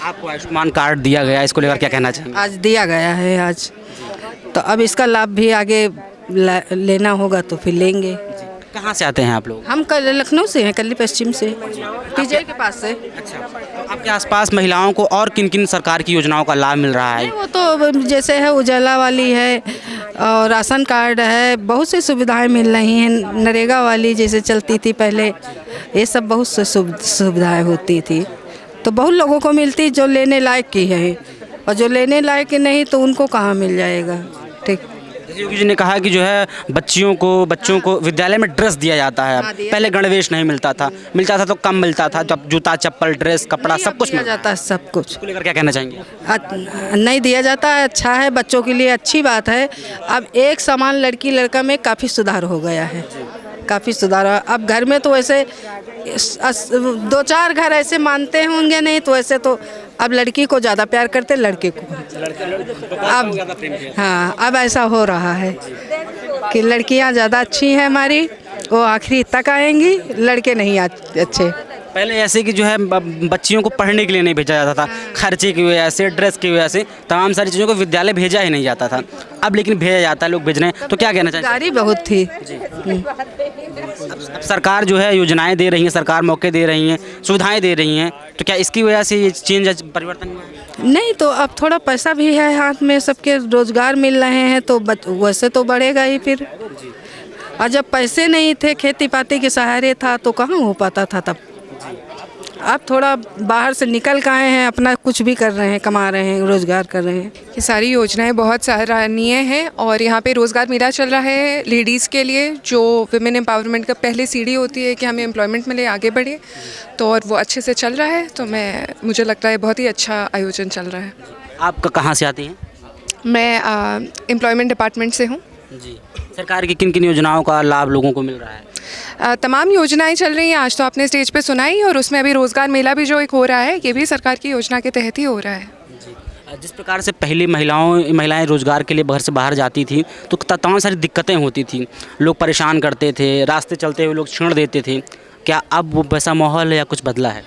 आपको आयुष्मान कार्ड दिया गया, इसको लेकर क्या कहना चाहेंगे? आज दिया गया है आज, तो अब इसका लाभ भी आगे लेना होगा तो फिर लेंगे। कहाँ से आते हैं आप लोग? हम कल लखनऊ से हैं, कल्ली पश्चिम से, पीजे के पास से। अच्छा, तो आपके आसपास महिलाओं को और किन किन सरकार की योजनाओं का लाभ मिल रहा है? वो तो जैसे है उजाला वाली है और राशन कार्ड है, बहुत सी सुविधाएं मिल रही हैं। नरेगा वाली जैसे चलती थी पहले, ये सब बहुत सी सुविधाएं होती थी, तो बहुत लोगों को मिलती जो लेने लायक की है, और जो लेने लायक की नहीं तो उनको कहाँ मिल जाएगा। ठीक, योगी जी ने कहा कि जो है बच्चों को विद्यालय में ड्रेस दिया जाता है। हाँ, दिया पहले गणवेश नहीं मिलता था तो कम मिलता था, जब जूता चप्पल ड्रेस कपड़ा सब कुछ दिया मिलता जाता है, सब कुछ इसको लेकर क्या कहना चाहेंगे? नहीं दिया जाता है। अच्छा है, बच्चों के लिए अच्छी बात है। अब एक समान लड़की लड़का में काफ़ी सुधार हो गया है, काफ़ी सुधार। अब घर में तो वैसे 2-4 घर ऐसे मानते होंगे, नहीं तो ऐसे तो अब लड़की को ज़्यादा प्यार करते लड़के को। अब हाँ, अब ऐसा हो रहा है कि लड़कियां ज़्यादा अच्छी हैं हमारी, वो आखिरी तक आएंगी, लड़के नहीं अच्छे। पहले ऐसे कि जो है बच्चियों को पढ़ने के लिए नहीं भेजा जाता था, खर्चे की वजह से, ड्रेस की वजह से, तमाम सारी चीज़ों को विद्यालय भेजा ही नहीं जाता था। अब लेकिन भेजा जाता है, लोग भेज रहे हैं, तो क्या कहना चाहिए? गाड़ी बहुत थी। अब सरकार जो है योजनाएं दे रही है, सरकार मौके दे रही हैं, सुविधाएं दे रही हैं, तो क्या इसकी वजह से ये चेंज परिवर्तन हुआ है? नहीं तो अब थोड़ा पैसा भी है हाथ में, सबके रोजगार मिल रहे हैं, तो वैसे तो बढ़ेगा ही फिर। और जब पैसे नहीं थे, खेती पाती के सहारे था, तो कहाँ हो पाता था तब। अब थोड़ा बाहर से निकल के आए हैं, अपना कुछ भी कर रहे हैं, कमा रहे हैं, रोजगार कर रहे हैं। ये सारी योजनाएं बहुत सराहनीय हैं और यहाँ पे रोज़गार मेला चल रहा है लेडीज़ के लिए, जो विमेन एम्पावरमेंट का पहले सीढ़ी होती है कि हमें एम्प्लॉयमेंट मिले, आगे बढ़े, तो और वो अच्छे से चल रहा है। तो मुझे लगता है बहुत ही अच्छा आयोजन चल रहा है। आप कहाँ से आती हैं? मैं एम्प्लॉयमेंट डिपार्टमेंट से हूँ। जी, सरकार की किन किन योजनाओं का लाभ लोगों को मिल रहा है? तमाम योजनाएं चल रही हैं, आज तो आपने स्टेज पे सुनाई, और उसमें अभी रोज़गार मेला भी जो एक हो रहा है, ये भी सरकार की योजना के तहत ही हो रहा है। जिस प्रकार से पहले महिलाएं रोज़गार के लिए घर से बाहर जाती थी तो तमाम सारी दिक्कतें होती थी, लोग परेशान करते थे, रास्ते चलते हुए लोग छेड़ देते थे। क्या अब वो वैसा माहौल है या कुछ बदला है?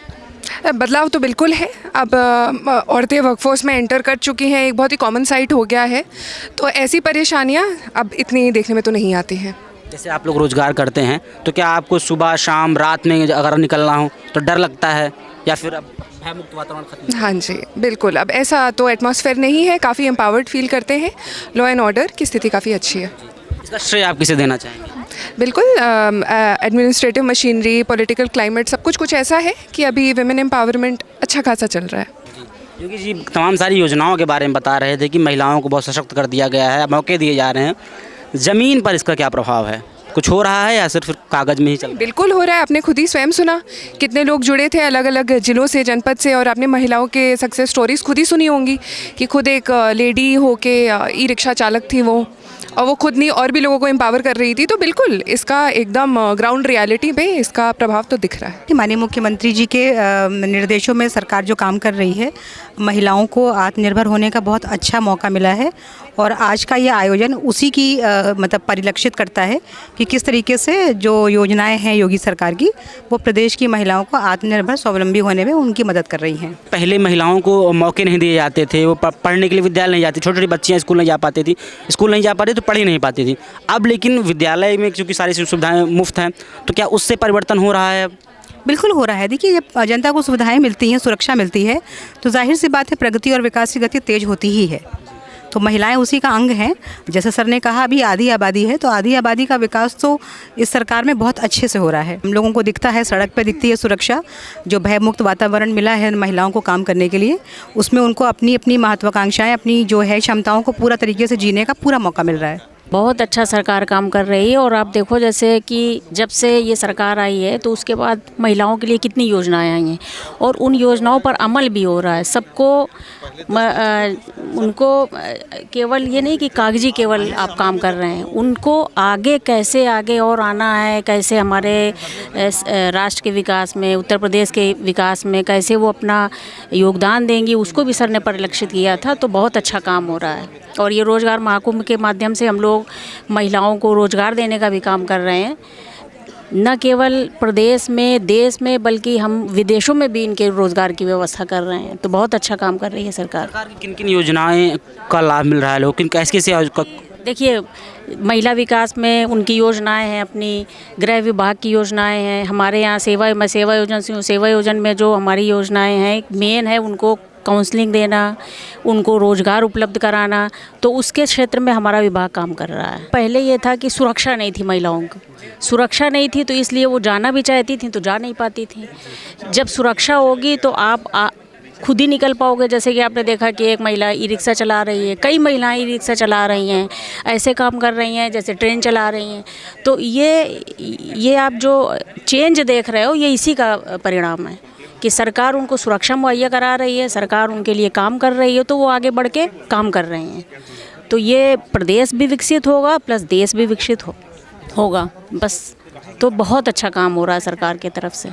बदलाव तो बिल्कुल है। अब औरतें वर्कफोर्स में एंटर कर चुकी हैं, एक बहुत ही कॉमन साइट हो गया है, तो ऐसी परेशानियां अब इतनी देखने में तो नहीं आती हैं। जैसे आप लोग रोज़गार करते हैं, तो क्या आपको सुबह शाम रात में अगर निकलना हो तो डर लगता है, या फिर अब भयमुक्त वातावरण खत्म? हाँ जी, बिल्कुल, अब ऐसा तो एटमॉस्फेयर नहीं है, काफ़ी एम्पावर्ड फील करते हैं, लॉ एंड ऑर्डर की स्थिति काफ़ी अच्छी है। इसका श्रेय आप किसे देना चाहेंगे? बिल्कुल, एडमिनिस्ट्रेटिव मशीनरी, पॉलिटिकल क्लाइमेट, सब कुछ ऐसा है कि अभी विमेन एम्पावरमेंट अच्छा खासा चल रहा है। क्योंकि जी तमाम सारी योजनाओं के बारे में बता रहे थे कि महिलाओं को बहुत सशक्त कर दिया गया है, मौके दिए जा रहे हैं। ज़मीन पर इसका क्या प्रभाव है? कुछ हो रहा है या सिर्फ कागज़ में ही चल रहा है? बिल्कुल हो रहा है। आपने खुद ही स्वयं सुना कितने लोग जुड़े थे अलग अलग ज़िलों से, जनपद से, और आपने महिलाओं के सक्सेस स्टोरीज़ खुद ही सुनी होंगी कि खुद एक लेडी हो के ई रिक्शा चालक थी वो, और वो खुद नहीं और भी लोगों को एम्पावर कर रही थी। तो बिल्कुल इसका एकदम ग्राउंड रियलिटी पे इसका प्रभाव तो दिख रहा है। माननीय मुख्यमंत्री जी के निर्देशों में सरकार जो काम कर रही है, महिलाओं को आत्मनिर्भर होने का बहुत अच्छा मौका मिला है, और आज का ये आयोजन उसी की मतलब परिलक्षित करता है कि किस तरीके से जो योजनाएं हैं योगी सरकार की, वो प्रदेश की महिलाओं को आत्मनिर्भर स्वावलंबी होने में उनकी मदद कर रही हैं। पहले महिलाओं को मौके नहीं दिए जाते थे, वो पढ़ने के लिए विद्यालय नहीं जाती, छोटी छोटी बच्चियाँ स्कूल नहीं जा पाती थी, स्कूल नहीं जा पाती तो पढ़ ही नहीं पाती थी। अब लेकिन विद्यालय में चूँकि सारी सुविधाएँ मुफ्त हैं, तो क्या उससे परिवर्तन हो रहा है? बिल्कुल हो रहा है। देखिए, जब जनता को सुविधाएं मिलती हैं, सुरक्षा मिलती है, तो जाहिर सी बात है प्रगति और विकास की गति तेज होती ही है। तो महिलाएं उसी का अंग हैं। जैसे सर ने कहा, अभी आधी आबादी है, तो आधी आबादी का विकास तो इस सरकार में बहुत अच्छे से हो रहा है। हम लोगों को दिखता है, सड़क पे दिखती है सुरक्षा, जो भयमुक्त वातावरण मिला है महिलाओं को काम करने के लिए, उसमें उनको अपनी अपनी महत्वाकांक्षाएं, अपनी जो है क्षमताओं को पूरा तरीके से जीने का पूरा मौका मिल रहा है। बहुत अच्छा सरकार काम कर रही है। और आप देखो जैसे कि जब से ये सरकार आई है तो उसके बाद महिलाओं के लिए कितनी योजनाएं आई हैं, और उन योजनाओं पर अमल भी हो रहा है। सबको उनको केवल ये नहीं कि कागजी केवल आप काम कर रहे हैं, उनको आगे कैसे आगे और आना है, कैसे हमारे राष्ट्र के विकास में, उत्तर प्रदेश के विकास में कैसे वो अपना योगदान देंगी, उसको भी सर ने परिलक्षित किया था। तो बहुत अच्छा काम हो रहा है। और ये रोज़गार महाकुंभ के माध्यम से हम लोग महिलाओं को रोज़गार देने का भी काम कर रहे हैं। न केवल प्रदेश में, देश में, बल्कि हम विदेशों में भी इनके रोज़गार की व्यवस्था कर रहे हैं। तो बहुत अच्छा काम कर रही है सरकार। सरकार की किन किन योजनाएं का लाभ मिल रहा है लोग, किन कैसे कैसे देखिए, महिला विकास में उनकी योजनाएं हैं, अपनी गृह विभाग की योजनाएं हैं। हमारे यहाँ सेवा योजना से हूँ, सेवा योजना में जो हमारी योजनाएं हैं, मेन है उनको काउंसलिंग देना, उनको रोज़गार उपलब्ध कराना। तो उसके क्षेत्र में हमारा विभाग काम कर रहा है। पहले ये था कि सुरक्षा नहीं थी, महिलाओं को सुरक्षा नहीं थी, तो इसलिए वो जाना भी चाहती थी तो जा नहीं पाती थी। जब सुरक्षा होगी तो आप खुद ही निकल पाओगे। जैसे कि आपने देखा कि एक महिला ई रिक्शा चला रही है, कई महिलाएं ई रिक्शा चला रही हैं, ऐसे काम कर रही हैं जैसे ट्रेन चला रही हैं। तो ये आप जो चेंज देख रहे हो, ये इसी का परिणाम है कि सरकार उनको सुरक्षा मुहैया करा रही है, सरकार उनके लिए काम कर रही है, तो वो आगे बढ़ के काम कर रहे हैं। तो ये प्रदेश भी विकसित होगा प्लस देश भी विकसित होगा बस। तो बहुत अच्छा काम हो रहा है सरकार की तरफ से।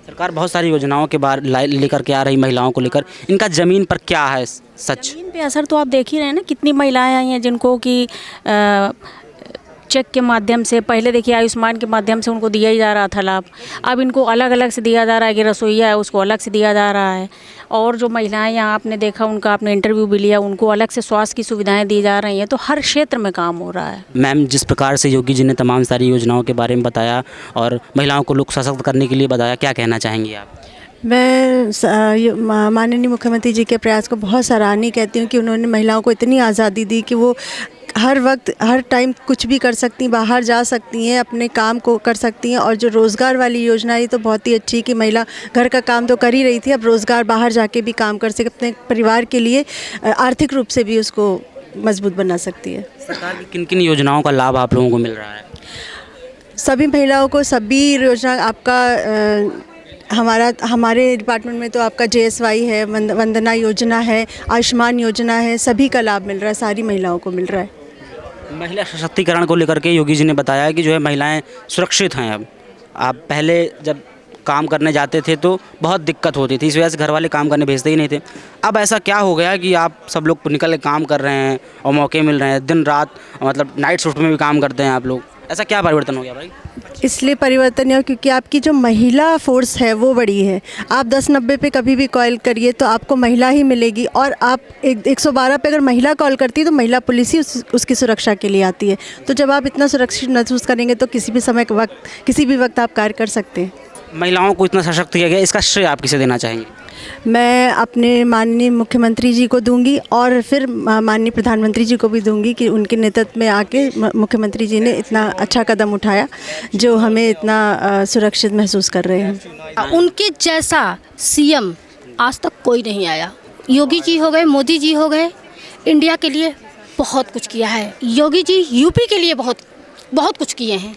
सरकार बहुत सारी योजनाओं के बारे लेकर के आ रही महिलाओं को लेकर, इनका ज़मीन पर क्या है सच? ज़मीन पे असर तो आप देख ही रहे हैं ना, कितनी महिलाएं आई हैं जिनको कि चेक के माध्यम से, पहले देखिए आयुष्मान के माध्यम से उनको दिया ही जा रहा था लाभ, अब इनको अलग अलग से दिया जा रहा है कि रसोईया है उसको अलग से दिया जा रहा है। और जो महिलाएं यहाँ आपने देखा, उनका आपने इंटरव्यू भी लिया, उनको अलग से स्वास्थ्य की सुविधाएं दी जा रही हैं। तो हर क्षेत्र में काम हो रहा है। मैम, जिस प्रकार से योगी जी ने तमाम सारी योजनाओं के बारे में बताया और महिलाओं को लोग सशक्त करने के लिए बताया, क्या कहना चाहेंगी आप? मैं माननीय मुख्यमंत्री जी के प्रयास को बहुत सराहनीय कहती हूँ कि उन्होंने महिलाओं को इतनी आज़ादी दी कि वो हर वक्त हर टाइम कुछ भी कर सकती, बाहर जा सकती हैं, अपने काम को कर सकती हैं। और जो रोज़गार वाली योजना है तो बहुत ही अच्छी कि महिला घर का काम तो कर ही रही थी, अब रोज़गार बाहर जाके भी काम कर सके, अपने परिवार के लिए आर्थिक रूप से भी उसको मजबूत बना सकती है। सरकार की किन किन योजनाओं का लाभ आप लोगों को मिल रहा है? सभी महिलाओं को सभी योजना आपका हमारे डिपार्टमेंट में तो आपका JSY है, वंदना योजना है, आयुष्मान योजना है, सभी का लाभ मिल रहा है, सारी महिलाओं को मिल रहा है। महिला सशक्तिकरण को लेकर के योगी जी ने बताया कि जो है महिलाएं सुरक्षित हैं। अब आप पहले जब काम करने जाते थे तो बहुत दिक्कत होती थी, इस वजह से घर वाले काम करने भेजते ही नहीं थे। अब ऐसा क्या हो गया कि आप सब लोग निकल के काम कर रहे हैं और मौके मिल रहे हैं, दिन रात मतलब नाइट शिफ्ट में भी काम करते हैं आप लोग, ऐसा क्या परिवर्तन हो गया भाई? इसलिए परिवर्तन है क्योंकि आपकी जो महिला फोर्स है वो बड़ी है। आप 1090 पे कभी भी कॉल करिए तो आपको महिला ही मिलेगी, और आप 112 पे अगर महिला कॉल करती है तो महिला पुलिस ही उसकी सुरक्षा के लिए आती है। तो जब आप इतना सुरक्षित महसूस करेंगे तो किसी भी वक्त आप कार्य कर सकते हैं। महिलाओं को इतना सशक्त किया गया, इसका श्रेय आप किसे देना चाहेंगे? मैं अपने माननीय मुख्यमंत्री जी को दूंगी और फिर माननीय प्रधानमंत्री जी को भी दूंगी कि उनके नेतृत्व में आके मुख्यमंत्री जी ने इतना अच्छा कदम उठाया जो हमें इतना सुरक्षित महसूस कर रहे हैं। उनके जैसा CM आज तक कोई नहीं आया। योगी जी हो गए, मोदी जी हो गए, इंडिया के लिए बहुत कुछ किया है। योगी जी यूपी के लिए बहुत कुछ किए हैं,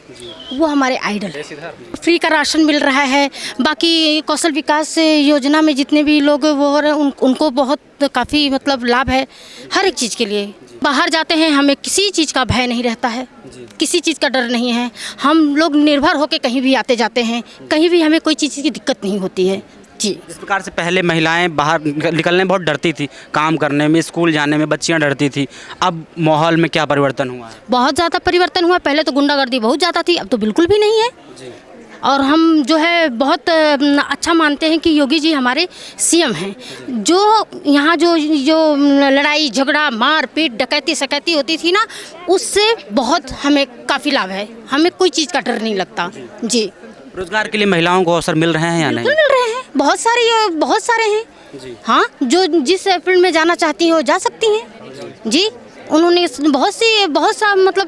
वो हमारे आइडल हैं। फ्री का राशन मिल रहा है, बाकी कौशल विकास योजना में जितने भी लोग वो हो रहे हैं उनको बहुत काफ़ी मतलब लाभ है हर एक चीज़ के लिए। बाहर जाते हैं हमें किसी चीज़ का भय नहीं रहता है, किसी चीज़ का डर नहीं है। हम लोग निर्भर होकर कहीं भी आते जाते हैं, कहीं भी हमें कोई चीज़ की दिक्कत नहीं होती है जी। इस प्रकार से पहले महिलाएं बाहर निकलने में बहुत डरती थी, काम करने में, स्कूल जाने में बच्चियां डरती थी। अब माहौल में क्या परिवर्तन हुआ है? बहुत ज़्यादा परिवर्तन हुआ। पहले तो गुंडागर्दी बहुत ज़्यादा थी, अब तो बिल्कुल भी नहीं है जी। और हम जो है बहुत अच्छा मानते हैं कि योगी जी हमारे CM हैं। जो यहाँ जो लड़ाई झगड़ा मार पीट डकैती सकैती होती थी ना, उससे बहुत हमें काफ़ी लाभ है, हमें कोई चीज़ का डर नहीं लगता जी। रोजगार के लिए महिलाओं को अवसर मिल रहे हैं या नहीं? बिल्कुल मिल रहे हैं, बहुत सारे हैं जी। हाँ, जो जिस फील्ड में जाना चाहती हैं वो जा सकती हैं जी। उन्होंने बहुत सा मतलब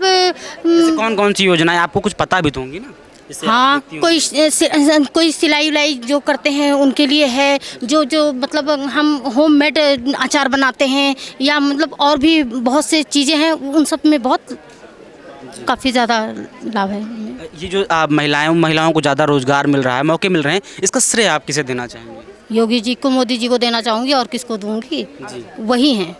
कौन कौन सी योजनाएं आपको कुछ पता भी तो होंगी ना? हाँ, कोई सिलाई उलाई जो करते हैं उनके लिए है, जो मतलब हम होममेड अचार बनाते हैं या मतलब और भी बहुत से चीज़ें हैं, उन सब में बहुत काफ़ी ज़्यादा लाभ है। ये जो महिलाओं को ज़्यादा रोजगार मिल रहा है, मौके मिल रहे हैं, इसका श्रेय आप किसे देना चाहेंगे? योगी जी को, मोदी जी को देना चाहूँगी, और किसको दूँगी? वही हैं,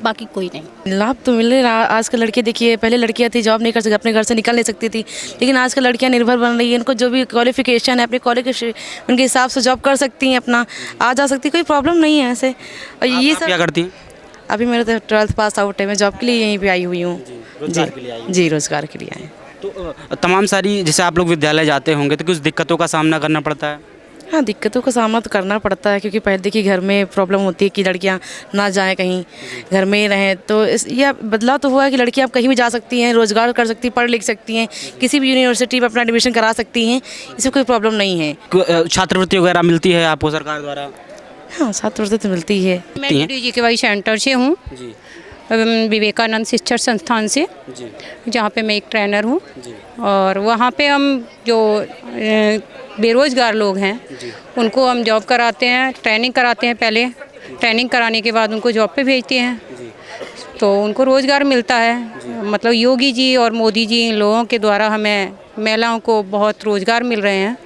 बाकी कोई नहीं। लाभ तो मिल रहा है। आज कल लड़के देखिए, पहले लड़कियां थी जॉब नहीं कर सकती, अपने घर से निकल नहीं सकती थी, लेकिन आजकल लड़कियां निर्भर बन रही है। इनको जो भी क्वालिफिकेशन है अपने क्वालिफिकेशन उनके हिसाब से जॉब कर सकती हैं, अपना आ जा सकती, कोई प्रॉब्लम नहीं है ऐसे। और ये सब क्या करती हैं? अभी मेरा तो 12th पास आउट है, मैं जॉब के लिए यहीं पे आई हुई हूँ जी। रोजगार के लिए आई। तो तमाम सारी, जैसे आप लोग विद्यालय जाते होंगे तो कुछ दिक्कतों का सामना करना पड़ता है? हाँ, दिक्कतों का सामना तो करना पड़ता है, क्योंकि पहले देखिए घर में प्रॉब्लम होती है कि लड़कियां ना जाएं कहीं, घर में ही रहें। तो इस यह बदलाव तो हुआ है कि लड़कियां अब कहीं भी जा सकती हैं, रोज़गार कर सकती हैं, पढ़ लिख सकती हैं, किसी भी यूनिवर्सिटी में अपना एडमिशन करा सकती हैं, इसमें कोई प्रॉब्लम नहीं है। छात्रवृत्ति वगैरह मिलती है आपको सरकार द्वारा? हाँ, छात्रवृत्ति तो मिलती है। मैं DGKY सेंटर से हूँ, जी विवेकानंद शिक्षण संस्थान से, जी जहाँ पे मैं एक ट्रेनर हूँ। जी और वहाँ पे हम जो बेरोज़गार लोग हैं उनको हम जॉब कराते हैं, ट्रेनिंग कराते हैं। पहले ट्रेनिंग कराने के बाद उनको जॉब पे भेजते हैं, तो उनको रोज़गार मिलता है। मतलब योगी जी और मोदी जी, इन लोगों के द्वारा हमें महिलाओं को बहुत रोज़गार मिल रहे हैं।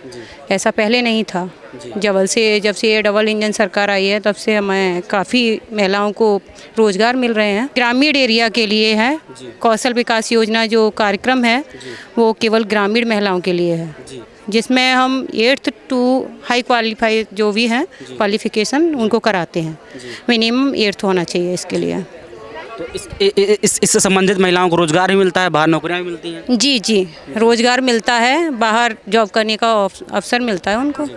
ऐसा पहले नहीं था। जब से ये डबल इंजन सरकार आई है तब से हमें काफ़ी महिलाओं को रोज़गार मिल रहे हैं। ग्रामीण एरिया के लिए है कौशल विकास योजना, जो कार्यक्रम है वो केवल ग्रामीण महिलाओं के लिए है, जिसमें हम 8th to हाई क्वालिफाई जो भी हैं क्वालिफ़िकेशन उनको कराते हैं। मिनिमम 8th होना चाहिए इसके लिए। तो इससे संबंधित महिलाओं को रोज़गार भी मिलता है, बाहर नौकरियां भी मिलती हैं? जी जी, रोज़गार मिलता है, बाहर जॉब करने का अवसर मिलता है उनको।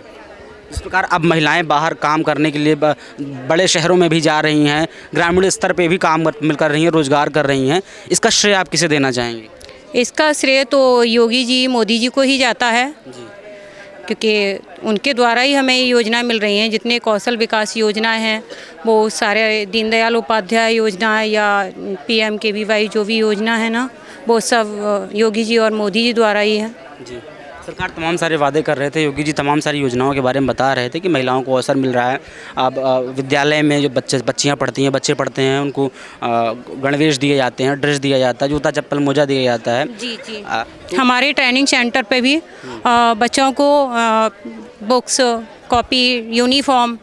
इस प्रकार अब महिलाएं बाहर काम करने के लिए बड़े शहरों में भी जा रही हैं, ग्रामीण स्तर पे भी काम कर रही हैं, रोज़गार कर रही हैं। इसका श्रेय आप किसे देना चाहेंगे? इसका श्रेय तो योगी जी, मोदी जी को ही जाता है, क्योंकि उनके द्वारा ही हमें ये योजना मिल रही हैं। जितने कौशल विकास योजना हैं वो सारे दीनदयाल उपाध्याय योजना या PMKVY जो भी योजना है ना, वो सब योगी जी और मोदी जी द्वारा ही है। जी, सरकार तमाम सारे वादे कर रहे थे, योगी जी तमाम सारी योजनाओं के बारे में बता रहे थे कि महिलाओं को अवसर मिल रहा है। अब विद्यालय में जो बच्चियां पढ़ती हैं, बच्चे पढ़ते हैं, उनको गणवेश दिए जाते हैं, ड्रेस दिया जाता है, जूता चप्पल मोजा दिया जाता है। जी जी, हमारे ट्रेनिंग सेंटर पे भी बच्चों को बुक्स, कॉपी, यूनिफॉर्म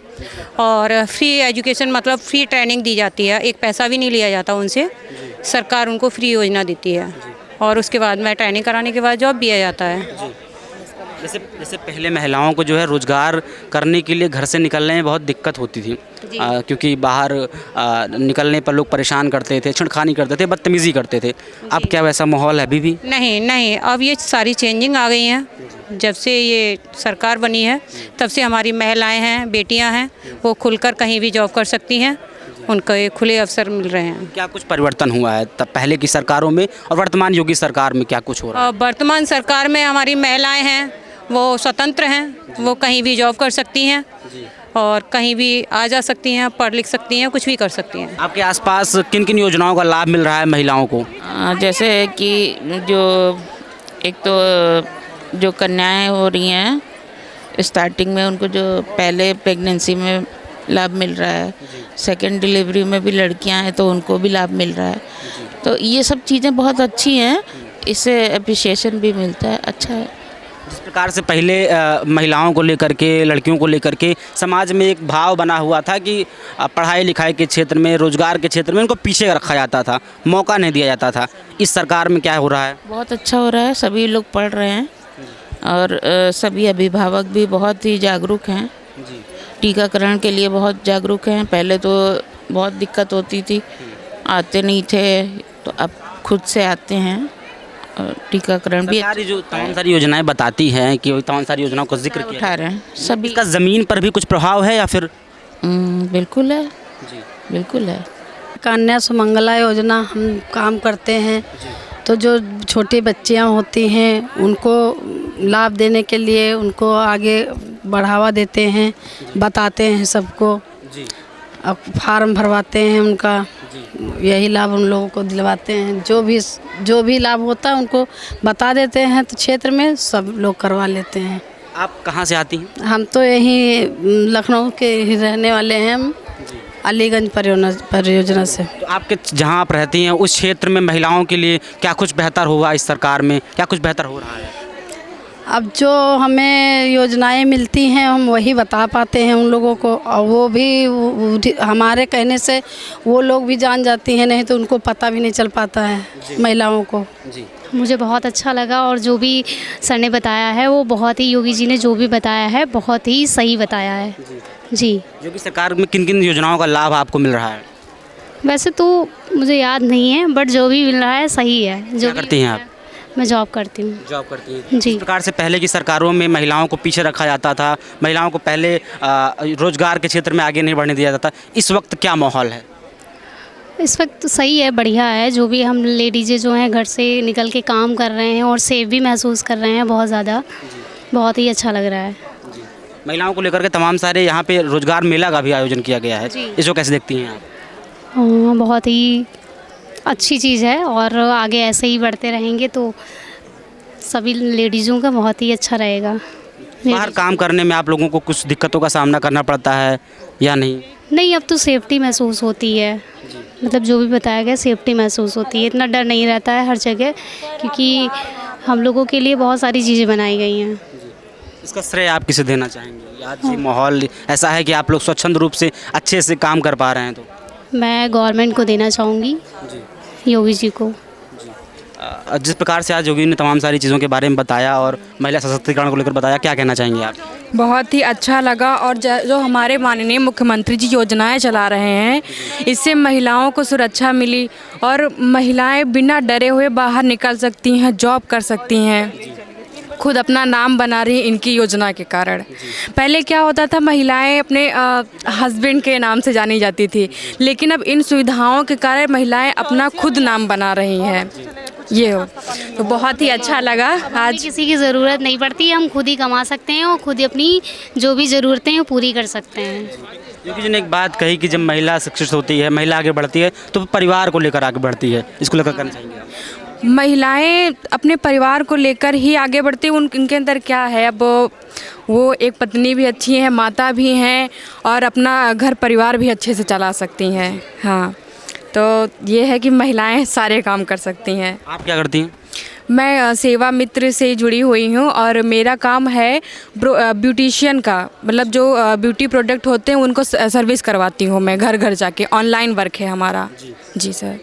और फ्री एजुकेशन, मतलब फ्री ट्रेनिंग दी जाती है। एक पैसा भी नहीं लिया जाता उनसे, सरकार उनको फ्री योजना देती है। और उसके बाद में ट्रेनिंग कराने के बाद जॉब दिया जाता है। जैसे पहले महिलाओं को जो है रोज़गार करने के लिए घर से निकलने में बहुत दिक्कत होती थी, क्योंकि बाहर निकलने पर लोग परेशान करते थे, छेड़खानी करते थे, बदतमीज़ी करते थे। अब क्या वैसा माहौल है अभी भी? नहीं, अब ये सारी चेंजिंग आ गई हैं। जब से ये सरकार बनी है तब से हमारी महिलाएं हैं, बेटियां हैं, वो खुलकर कहीं भी जॉब कर सकती हैं, उनको ये खुले अवसर मिल रहे हैं। क्या कुछ परिवर्तन हुआ है तब पहले की सरकारों में और वर्तमान योगी सरकार में, क्या कुछ हो रहा है? वर्तमान सरकार में हमारी महिलाएं हैं वो स्वतंत्र हैं, वो कहीं भी जॉब कर सकती हैं और कहीं भी आ जा सकती हैं, पढ़ लिख सकती हैं, कुछ भी कर सकती हैं। आपके आसपास किन किन योजनाओं का लाभ मिल रहा है महिलाओं को? जैसे कि जो एक तो जो कन्याएं हो रही हैं स्टार्टिंग में, उनको जो पहले प्रेगनेंसी में लाभ मिल रहा है, सेकंड डिलीवरी में भी लड़कियां हैं तो उनको भी लाभ मिल रहा है। तो ये सब चीज़ें बहुत अच्छी हैं, इससे अप्रिशिएशन भी मिलता है, अच्छा है। जिस प्रकार से पहले महिलाओं को लेकर के, लड़कियों को लेकर के समाज में एक भाव बना हुआ था कि पढ़ाई लिखाई के क्षेत्र में, रोज़गार के क्षेत्र में उनको पीछे रखा जाता था, मौका नहीं दिया जाता था, इस सरकार में क्या हो रहा है? बहुत अच्छा हो रहा है, सभी लोग पढ़ रहे हैं और सभी अभिभावक भी बहुत ही जागरूक हैं, टीकाकरण के लिए बहुत जागरूक हैं। पहले तो बहुत दिक्कत होती थी, आते नहीं थे, तो अब खुद से आते हैं और टीकाकरण भी। सरकारी जो तमाम सारी योजनाएं बताती हैं कि तमाम सारी योजनाओं का जिक्र किया उठा रहे हैं सभी। इसका ज़मीन पर भी कुछ प्रभाव है या फिर? बिल्कुल है जी, बिल्कुल है। कन्या सुमंगला योजना हम काम करते हैं, तो जो छोटी बच्चियां होती हैं उनको लाभ देने के लिए उनको आगे बढ़ावा देते हैं, बताते हैं सबको, अब फार्म भरवाते हैं उनका, यही लाभ उन लोगों को दिलवाते हैं। जो भी लाभ होता है उनको बता देते हैं, तो क्षेत्र में सब लोग करवा लेते हैं। आप कहाँ से आती हैं? हम तो यहीं लखनऊ के ही रहने वाले हैं, हम अलीगंज परियोजना से। तो आपके जहाँ आप रहती हैं उस क्षेत्र में महिलाओं के लिए क्या कुछ बेहतर हुआ इस सरकार में, क्या कुछ बेहतर हो रहा है? अब जो हमें योजनाएं मिलती हैं हम वही बता पाते हैं उन लोगों को, और वो भी हमारे कहने से वो लोग भी जान जाती हैं, नहीं तो उनको पता भी नहीं चल पाता है महिलाओं को। जी, मुझे बहुत अच्छा लगा और जो भी सर ने बताया है वो बहुत ही, योगी जी ने जो भी बताया है बहुत ही सही बताया है। जी, योगी सरकार में किन किन योजनाओं का लाभ आपको मिल रहा है? वैसे तो मुझे याद नहीं है, बट जो भी मिल रहा है सही है। जो क्या करती हैं आप? मैं जॉब करती हूँ। जॉब करती हैं। जी। इस प्रकार से पहले की सरकारों में महिलाओं को पीछे रखा जाता था, महिलाओं को पहले रोजगार के क्षेत्र में आगे नहीं बढ़ने दिया जाता, इस वक्त क्या माहौल है? इस वक्त तो सही है, बढ़िया है। जो भी हम लेडीज़ें जो हैं घर से निकल के काम कर रहे हैं और सेफ भी महसूस कर रहे हैं बहुत ज़्यादा, बहुत ही अच्छा लग रहा है। महिलाओं को लेकर के तमाम सारे यहाँ पे रोजगार मेला का भी आयोजन किया गया है, इसको कैसे देखती हैं आप? बहुत ही अच्छी चीज़ है और आगे ऐसे ही बढ़ते रहेंगे तो सभी लेडीज़ों का बहुत ही अच्छा रहेगा। बाहर काम करने में आप लोगों को कुछ दिक्कतों का सामना करना पड़ता है या नहीं? नहीं, अब तो सेफ्टी महसूस होती है, मतलब जो भी बताया गया सेफ्टी महसूस होती है, इतना डर नहीं रहता है हर जगह, क्योंकि हम लोगों के लिए बहुत सारी चीज़ें बनाई गई हैं। इसका श्रेय आप किसे देना चाहेंगे? आज ये माहौल ऐसा है कि आप लोग स्वच्छंद रूप से अच्छे से काम कर पा रहे हैं, तो मैं गवर्नमेंट को देना चाहूँगी, योगी जी को। जिस प्रकार से आज योगी ने तमाम सारी चीज़ों के बारे में बताया और महिला सशक्तिकरण को लेकर बताया, क्या कहना चाहेंगे आप? बहुत ही अच्छा लगा। और जो हमारे माननीय मुख्यमंत्री जी योजनाएं चला रहे हैं, इससे महिलाओं को सुरक्षा मिली और महिलाएं बिना डरे हुए बाहर निकल सकती हैं, जॉब कर सकती हैं, खुद अपना नाम बना रही इनकी योजना के कारण। पहले क्या होता था, महिलाएं अपने हस्बैंड के नाम से जानी जाती थी, लेकिन अब इन सुविधाओं के कारण महिलाएं अपना खुद नाम बना रही हैं। ये हो तो बहुत ही अच्छा लगा। आज किसी की ज़रूरत नहीं पड़ती, हम खुद ही कमा सकते हैं और खुद ही अपनी जो भी ज़रूरतें हैं पूरी कर सकते हैं। योगी जी ने एक बात कही कि जब महिला शिक्षित होती है, महिला आगे बढ़ती है तो परिवार को लेकर आगे बढ़ती है, इसको लेकर करना चाहेंगे आप? महिलाएं अपने परिवार को लेकर ही आगे बढ़ती हैं। उनके अंदर क्या है, अब वो एक पत्नी भी अच्छी हैं, माता भी हैं और अपना घर परिवार भी अच्छे से चला सकती हैं। हाँ, तो ये है कि महिलाएं सारे काम कर सकती हैं। आप क्या करती हैं? मैं सेवा मित्र से जुड़ी हुई हूँ और मेरा काम है ब्यूटिशियन का, मतलब जो ब्यूटी प्रोडक्ट होते हैं उनको सर्विस करवाती हूँ मैं घर घर जाके। ऑनलाइन वर्क है हमारा। जी सर।